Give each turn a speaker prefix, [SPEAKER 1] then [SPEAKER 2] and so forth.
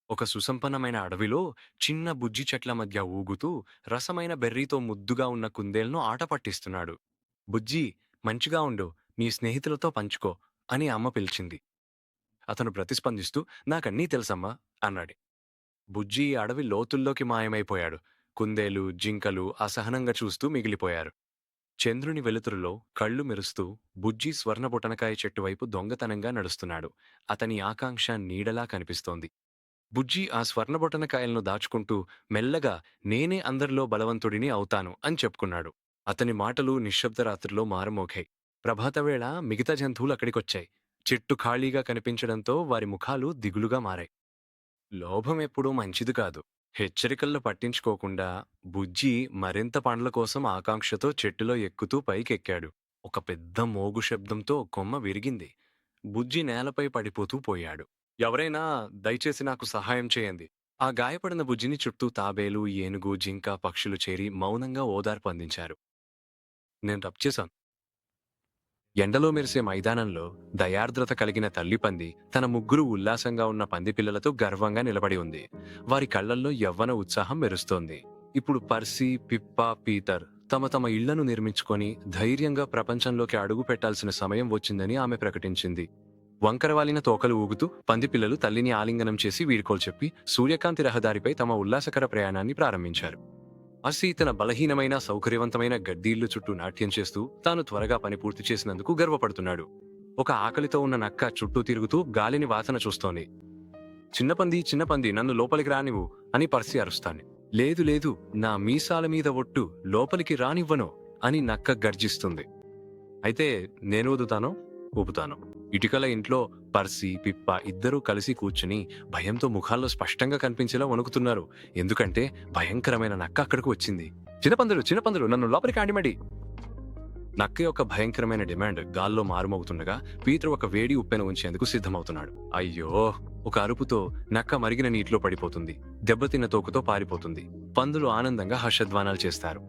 [SPEAKER 1] ఒక సుసంపన్నమైన అడవిలో చిన్న బుజ్జి చెట్ల మధ్య ఊగుతూ రసమైన బెర్రీతో ముద్దుగా ఉన్న కుందేలును ఆట పట్టిస్తున్నాడు. బుజ్జి, మంచిగా ఉండు, నీ స్నేహితులతో పంచుకో అని అమ్మ పిలిచింది. అతను ప్రతిస్పందిస్తూ నాకన్నీ తెలుసమ్మా అన్నాడు. బుజ్జి అడవి లోతుల్లోకి మాయమైపోయాడు. కుందేలు, జింకలు అసహనంగా చూస్తూ మిగిలిపోయారు. చంద్రుని వెలుతురులో కళ్ళు మెరుస్తూ బుజ్జి స్వర్ణబొటనకాయ చెట్టు వైపు దొంగతనంగా నడుస్తున్నాడు. అతని ఆకాంక్ష నీడలా కనిపిస్తోంది. బుజ్జి ఆ స్వర్ణబొటనకాయలను దాచుకుంటూ మెల్లగా నేనే అందరిలో బలవంతుడిని అవుతాను అని చెప్పుకున్నాడు. అతని మాటలు నిశ్శబ్ద రాత్రిలో మారుమోగాయి. ప్రభాతవేళ మిగతా జంతువులు అక్కడికొచ్చాయి. చెట్టు ఖాళీగా కనిపించడంతో వారి ముఖాలు దిగులుగా మారాయి. లోభం ఎప్పుడూ మంచిది కాదు. హెచ్చరికలను పట్టించుకోకుండా బుజ్జి మరింత పండ్ల కోసం ఆకాంక్షతో చెట్టులో ఎక్కుతూ పైకెక్కాడు. ఒక పెద్ద మోగు శబ్దంతో కొమ్మ విరిగింది. బుజ్జి నేలపై పడిపోతూ పోయాడు. ఎవరైనా దయచేసి నాకు సహాయం చేయండి. ఆ గాయపడిన బుజ్జిని చుట్టూ తాబేలు, ఏనుగు, జింక, పక్షులు చేరి మౌనంగా ఓదార్పు అందించారు. నేను తప్పు చేశాను. ఎండలో మెరిసే మైదానంలో దయార్ద్రత కలిగిన తల్లి పంది తన ముగ్గురు ఉల్లాసంగా ఉన్న పంది పిల్లలతో గర్వంగా నిలబడి ఉంది. వారి కళ్లల్లో యవ్వన ఉత్సాహం మెరుస్తోంది. ఇప్పుడు పర్సీ, పిప్ప, పీటర్ తమ తమ ఇళ్లను నిర్మించుకొని ధైర్యంగా ప్రపంచంలోకి అడుగు పెట్టాల్సిన సమయం వచ్చిందని ఆమె ప్రకటించింది. వంకరవాలిన తోకలు ఊగుతూ పందిపిల్లలు తల్లిని ఆలింగనం చేసి వీడ్కోలు చెప్పి సూర్యకాంతి రహదారిపై తమ ఉల్లాసకర ప్రయాణాన్ని ప్రారంభించారు. అస్సీ తన బలహీనమైన సౌకర్యవంతమైన గడ్డీళ్లు చుట్టూ నాట్యం చేస్తూ తాను త్వరగా పని పూర్తి చేసినందుకు గర్వపడుతున్నాడు. ఒక ఆకలితో ఉన్న నక్క చుట్టూ తిరుగుతూ గాలిని వాసన చూస్తోంది. చిన్నపంది నన్ను లోపలికి రానివ్వు అని పర్సి అరుస్తాను. లేదు లేదు, నా మీసాల మీద ఒట్టు, లోపలికి రానివ్వను అని నక్క గర్జిస్తుంది. అయితే నేను ఊపుతాను. ఇటుకల ఇంట్లో పర్సి, పిప్ప ఇద్దరూ కలిసి కూర్చుని భయంతో ముఖాల్లో స్పష్టంగా కనిపించేలా వణుకుతున్నారు. ఎందుకంటే భయంకరమైన నక్క అక్కడికి వచ్చింది. చిన్నపందులు నన్ను లోపలికి ఆడిమడి. నక్క యొక్క భయంకరమైన డిమాండ్ గాల్లో మారుమవుతుండగా పీటర్ ఒక వేడి ఉప్పెన ఉంచేందుకు సిద్ధమవుతున్నాడు. అయ్యో! ఒక అరుపుతో నక్క మరిగిన నీటిలో పడిపోతుంది. దెబ్బతిన్న తోకతో పారిపోతుంది. పందులు ఆనందంగా హర్షధ్వానాలు చేస్తారు.